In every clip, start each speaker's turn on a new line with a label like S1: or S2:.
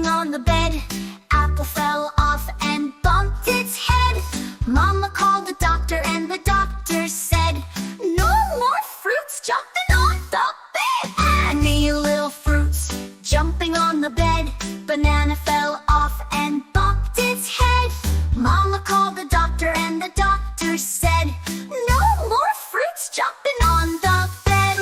S1: jumping on the bed. Apple fell off and bumped its head. Mama called the doctor and the doctor said, "No more fruits jumping on the bed." Any little fruits jumping on the bed. Banana fell off and bumped its head. Mama called the doctor and the doctor said, "No more fruits jumping on the bed."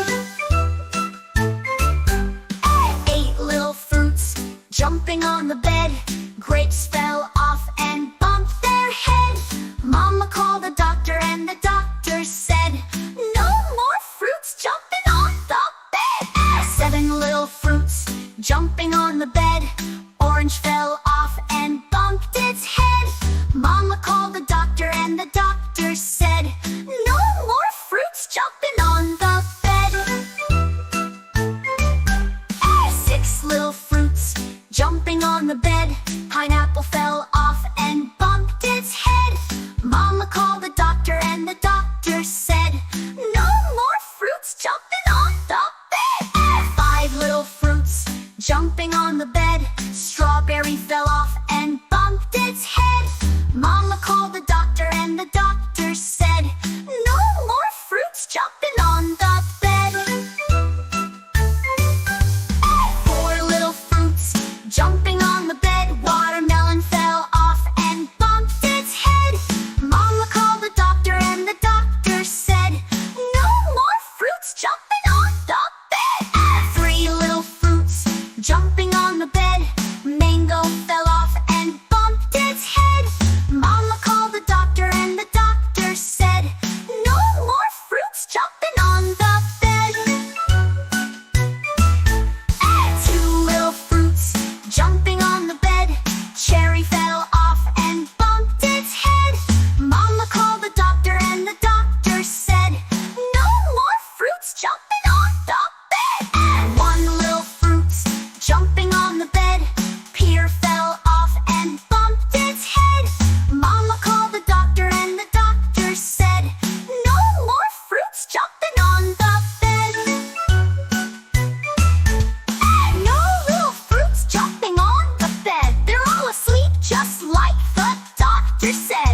S1: 8 little fruits jumping on the bed. Grapes fell off and bumped their head. Mama called the doctor and the doctor said, "No more fruits jumping on the bed." 7 little fruits jumping on the bed. Orange fell off and bumped its head. Mama called the doctor and the doctor said, "No more fruits jumping on the bed." 6 little fruits jumping on the bed. Pineapple fell off and bumped its head. Mama called the doctor and the doctor said, "No more fruits jumping on the bed." 5 little fruits jumping on the bed. Strawberry fell off and bumped its head. Mama called the doctor and the doctor said, "No more fruits jumping on the bed." 4 little fruits jumping on the bed. Watermelon fell off and bumped its head. Mama called the doctor and the doctor said, "No more fruits jumping on the bed." 3 little fruits jumping on the bed. Mango fell off and bumped its head. Mama called the doctor and the doctor said, "No more fruits jumping on the bed." 2 little fruits jumping on the bed. Cherry fell off and bumped its head. Mama called the doctor and the doctor said, "No more fruits jumping on the bed." 1 little fruits jumping on the bed. Pear fell off and bumped its head. Mama called the doctor and the doctor said, "No more fruits jumping on the bed." No little fruits jumping on the bed. They're all asleep just like the doctor said.